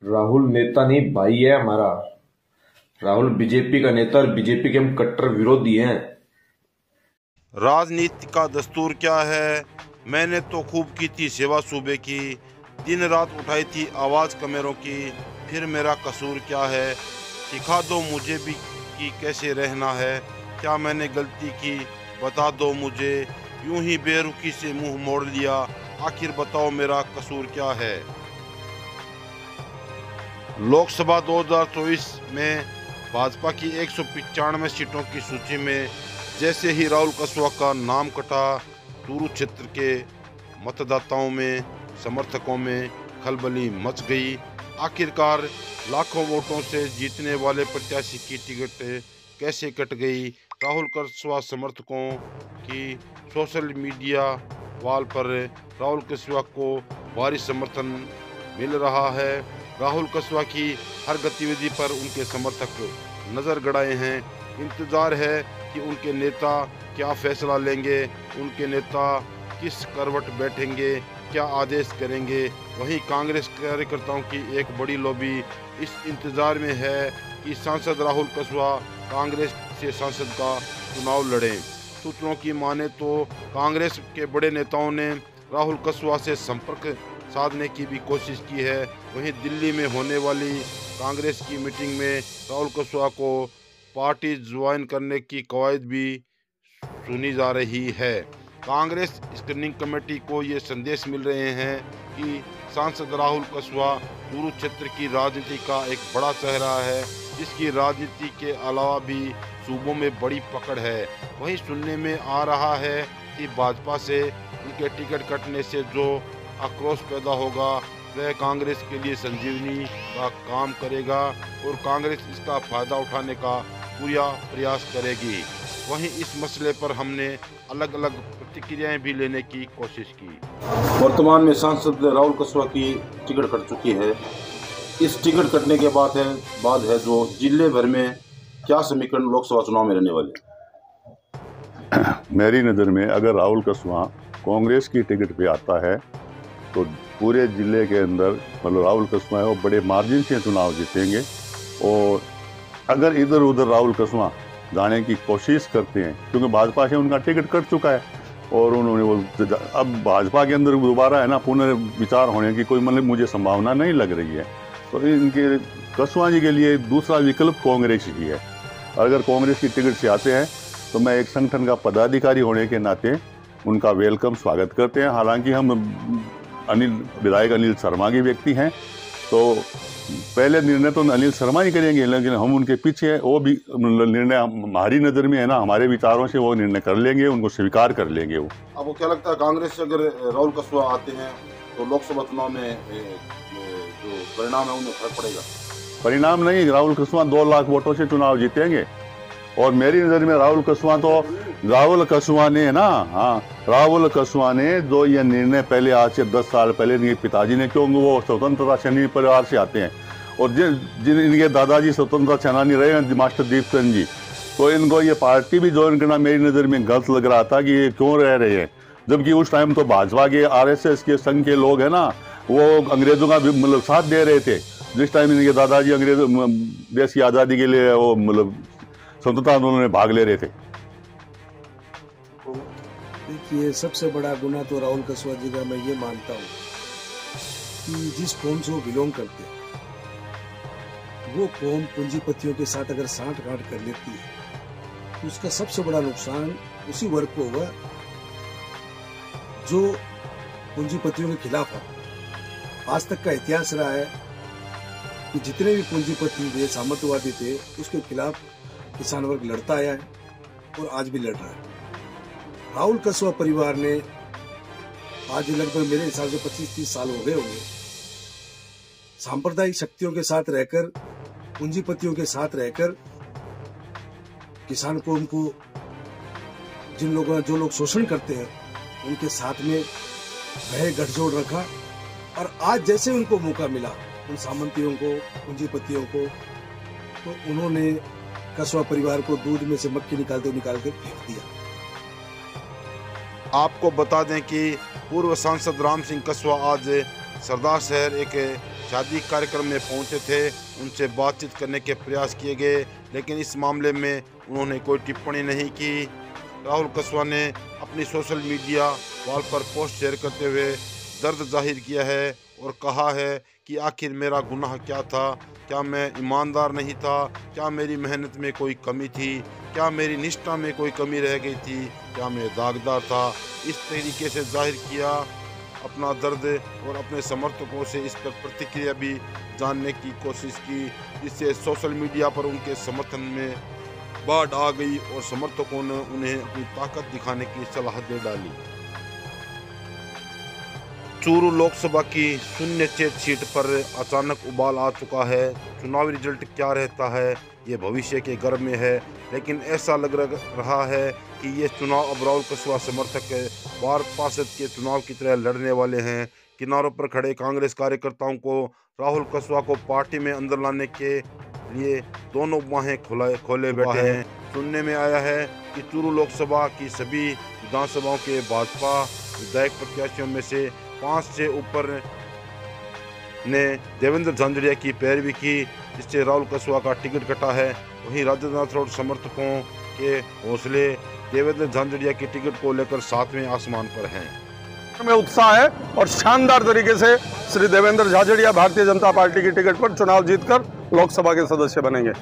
राहुल नेता नहीं भाई है हमारा। राहुल बीजेपी का नेता और बीजेपी के हम कट्टर विरोधी हैं। राजनीति का दस्तूर क्या है? मैंने तो खूब की थी सेवा सूबे की, दिन रात उठाई थी आवाज़ कमेरों की। फिर मेरा कसूर क्या है? सिखा दो मुझे भी कि कैसे रहना है। क्या मैंने गलती की? बता दो मुझे। यूं ही बेरुखी से मुंह मोड़ लिया, आखिर बताओ मेरा कसूर क्या है? लोकसभा 2024 में भाजपा की 195 सीटों की सूची में जैसे ही राहुल कसवा का नाम कटा, चूरू क्षेत्र के मतदाताओं में, समर्थकों में खलबली मच गई। आखिरकार लाखों वोटों से जीतने वाले प्रत्याशी की टिकट कैसे कट गई? राहुल कसवा समर्थकों की सोशल मीडिया वाल पर राहुल कसवा को भारी समर्थन मिल रहा है। राहुल कसवा की हर गतिविधि पर उनके समर्थक नज़र गड़ाए हैं। इंतज़ार है कि उनके नेता क्या फैसला लेंगे, उनके नेता किस करवट बैठेंगे, क्या आदेश करेंगे। वहीं कांग्रेस कार्यकर्ताओं की एक बड़ी लॉबी इस इंतज़ार में है कि सांसद राहुल कसवा कांग्रेस से सांसद का चुनाव लड़ें। सूत्रों की माने तो कांग्रेस के बड़े नेताओं ने राहुल कसवा से संपर्क साधने की भी कोशिश की है। वहीं दिल्ली में होने वाली कांग्रेस की मीटिंग में राहुल कसवा को पार्टी ज्वाइन करने की कवायद भी सुनी जा रही है। कांग्रेस स्क्रीनिंग कमेटी को ये संदेश मिल रहे हैं कि सांसद राहुल कसवा चूरू क्षेत्र की राजनीति का एक बड़ा चेहरा है, जिसकी राजनीति के अलावा भी सूबों में बड़ी पकड़ है। वहीं सुनने में आ रहा है कि भाजपा से उनके टिकट कटने से जो आक्रोश पैदा होगा वह कांग्रेस के लिए संजीवनी का काम करेगा और कांग्रेस इसका फायदा उठाने का पूरा प्रयास करेगी। वहीं इस मसले पर हमने अलग अलग प्रतिक्रियाएं भी लेने की कोशिश की। वर्तमान में सांसद राहुल कसवा की टिकट कट चुकी है। इस टिकट कटने के बाद है जो जिले भर में क्या समीकरण लोकसभा चुनाव में रहने वाले। मेरी नज़र में अगर राहुल कसवा कांग्रेस की टिकट पे आता है तो पूरे ज़िले के अंदर मतलब राहुल कसवा है वो बड़े मार्जिन से चुनाव जीतेंगे। और अगर इधर उधर राहुल कसवा जाने की कोशिश करते हैं, क्योंकि भाजपा से उनका टिकट कट चुका है और उन्होंने वो अब भाजपा के अंदर दोबारा है ना पुनर्विचार होने की कोई मतलब मुझे संभावना नहीं लग रही है। तो इनके कसवा जी के लिए दूसरा विकल्प कांग्रेस ही है। अगर कांग्रेस की टिकट से आते हैं तो मैं एक संगठन का पदाधिकारी होने के नाते उनका वेलकम स्वागत करते हैं। हालांकि हम विधायक अनिल शर्मा के व्यक्ति हैं, तो पहले निर्णय तो अनिल शर्मा ही करेंगे, लेकिन हम उनके पीछे हैं। वो भी निर्णय हमारी नज़र में है ना, हमारे विचारों से वो निर्णय कर लेंगे, उनको स्वीकार कर लेंगे वो। आपको क्या लगता है कांग्रेस से अगर राहुल कसवा आते हैं तो लोकसभा चुनाव में जो परिणाम है उनमें फर्क पड़ेगा? परिणाम नहीं, राहुल कसवा 2 लाख वोटों से चुनाव जीतेंगे। और मेरी नज़र में राहुल कसवा ने जो ये निर्णय पहले आज से 10 साल पहले इनके पिताजी ने, क्योंकि वो स्वतंत्रता सेनानी परिवार से आते हैं और जिन इनके दादाजी स्वतंत्रता सेनानी रहे हैं मास्टर दीपचंद जी, तो इनको ये पार्टी भी ज्वाइन करना मेरी नज़र में गलत लग रहा था कि ये क्यों रह रहे हैं। जबकि उस टाइम तो भाजपा के RSS के संघ के लोग हैं ना, वो अंग्रेजों का भी मतलब साथ दे रहे थे। जिस टाइम इनके दादाजी देश की आज़ादी के लिए वो मतलब स्वतंत्रता आंदोलन में भाग ले रहे थे। देखिए, सबसे बड़ा गुना तो राहुल कसवा जी का मैं ये मानता हूँ कि जिस कौम से वो बिलोंग करते हैं वो कौम पूंजीपतियों के साथ अगर सांठ-गांठ कर लेती है तो उसका सबसे बड़ा नुकसान उसी वर्ग को होगा जो पूंजीपतियों के खिलाफ है। आज तक का इतिहास रहा है कि जितने भी पूंजीपति थे, सामंतवादी थे, उसके खिलाफ किसान वर्ग लड़ता आया है और आज भी लड़ रहा है। राहुल कसवा परिवार ने आज लगभग मेरे हिसाब से 25-30 साल हो गए होंगे सांप्रदायिक शक्तियों के साथ रहकर, पूंजीपतियों के साथ रहकर किसान कौम को जो लोग शोषण करते हैं उनके साथ में रहे, गठजोड़ रखा। और आज जैसे उनको मौका मिला उन सामंतियों को, पूंजीपतियों को, तो उन्होंने कसवा परिवार को दूध में से मक्खी निकाल के फेंक दिया। आपको बता दें कि पूर्व सांसद राम सिंह कसवा आज सरदार शहर एक शादी कार्यक्रम में पहुंचे थे उनसे बातचीत करने के प्रयास किए गए, लेकिन इस मामले में उन्होंने कोई टिप्पणी नहीं की। राहुल कस्वां ने अपनी सोशल मीडिया वॉल पर पोस्ट शेयर करते हुए दर्द जाहिर किया है और कहा है कि आखिर मेरा गुनाह क्या था, क्या मैं ईमानदार नहीं था, क्या मेरी मेहनत में कोई कमी थी, क्या मेरी निष्ठा में कोई कमी रह गई थी, क्या मैं दागदार था। इस तरीके से जाहिर किया अपना दर्द और अपने समर्थकों से इस पर प्रतिक्रिया भी जानने की कोशिश की, जिससे सोशल मीडिया पर उनके समर्थन में बाढ़ आ गई और समर्थकों ने उन्हें अपनी ताकत दिखाने की सलाह दे डाली। चूरू लोकसभा की 06 सीट पर अचानक उबाल आ चुका है। चुनावी रिजल्ट क्या रहता है ये भविष्य के गर्भ में है, लेकिन ऐसा लग रहा है कि ये चुनाव अब राहुल कस्वां समर्थक वार्ड पार्षद के चुनाव की तरह लड़ने वाले हैं। किनारों पर खड़े कांग्रेस कार्यकर्ताओं को राहुल कस्वां को पार्टी में अंदर लाने के लिए दोनों बाहें खोले बैठे हैं। सुनने में आया है कि चूरू लोकसभा की सभी विधानसभाओं के भाजपा विधायक प्रत्याशियों में से 5 से ऊपर ने देवेंद्र झांझड़िया की पैरवी की, जिससे राहुल कस्वां का टिकट कटा है। वहीं राजेंद्र राठौड़ समर्थकों के हौसले देवेंद्र झांझड़िया की टिकट को लेकर 7वें आसमान पर हैं। में उत्साह है और शानदार तरीके से श्री देवेंद्र झाझड़िया भारतीय जनता पार्टी की टिकट पर चुनाव जीतकर लोकसभा के सदस्य बनेंगे।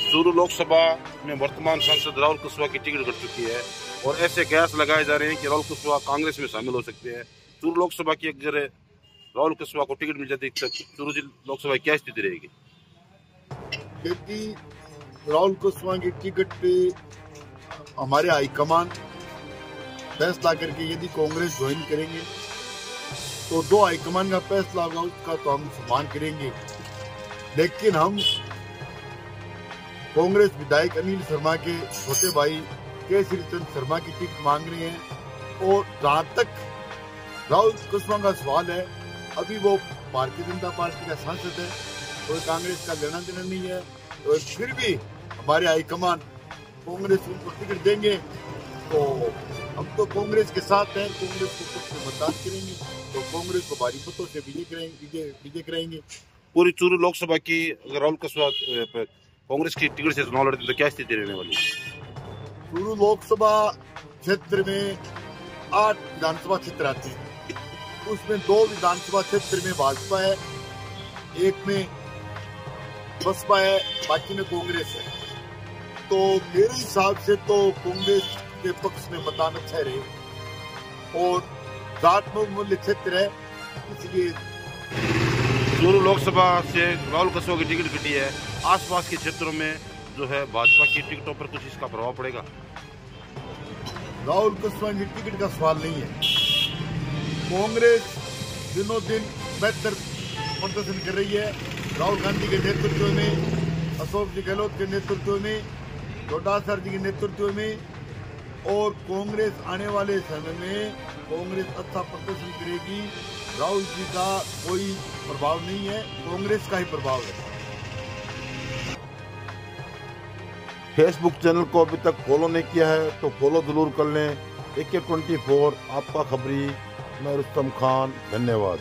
चूरू लोकसभा में वर्तमान सांसद राहुल कस्वां की टिकट कट चुकी है और ऐसे कयास लगाए जा रहे हैं कि राहुल कस्वां कांग्रेस में शामिल हो सकते हैं। चूरू लोकसभा की अगर राहुल कस्वां को टिकट मिल जाती है, चूरू लोकसभा की क्या स्थिति रहेगी? यदि राहुल कस्वां की टिकट पे हमारे हाईकमान फैसला करके यदि कांग्रेस ज्वाइन करेंगे तो 2 हाईकमान का फैसला होगा, उसका तो हम सम्मान करेंगे। लेकिन हम कांग्रेस विधायक अनिल शर्मा के छोटे भाई केसरी चंद शर्मा की टिकट मांग रहे हैं। और जहाँ तक राहुल कस्वां का सवाल है, अभी वो भारतीय जनता पार्टी का सांसद है, कोई कांग्रेस का लेना देना नहीं है। तो फिर भी हमारे हाईकमान कांग्रेस उनको टिकट देंगे तो हम तो कांग्रेस के साथ हैं, कांग्रेस को पक्ष में मतदान करेंगे तो कांग्रेस को भारी मतों से विजय कराएंगे। पूरी चूरू लोकसभा की अगर राहुल कस्वां कांग्रेस की टिकट से चुनाव लड़ते तो क्या स्थिति रहने वाली है? चूरू लोकसभा क्षेत्र में 8 विधानसभा क्षेत्र आते हैं, उसमें 2 विधानसभा क्षेत्र में भाजपा है, 1 में बसपा है, बाकी में कांग्रेस है। तो मेरे हिसाब से तो कांग्रेस के पक्ष में मतदान अच्छा रहे और जात मूल्य क्षेत्र है, इसलिए चूरू लोकसभा से राहुल कस्वां की टिकट कटी है। आसपास के क्षेत्रों में जो है भाजपा की टिकटों पर कुछ इसका प्रभाव पड़ेगा? राहुल कस्वां की टिकट का सवाल नहीं है। कांग्रेस दिनों दिन बेहतर प्रदर्शन कर रही है। राहुल गांधी के नेतृत्व में, अशोक जी गहलोत के नेतृत्व में, चौटाला जी के नेतृत्व में, और कांग्रेस आने वाले समय में कांग्रेस अच्छा प्रदर्शन करेगी। राहुल जी का कोई प्रभाव नहीं है, कांग्रेस का ही प्रभाव है। फेसबुक चैनल को अभी तक फॉलो नहीं किया है तो फॉलो जरूर कर लें। AK24 आपका खबरी, मैं रुस्तम खान, धन्यवाद।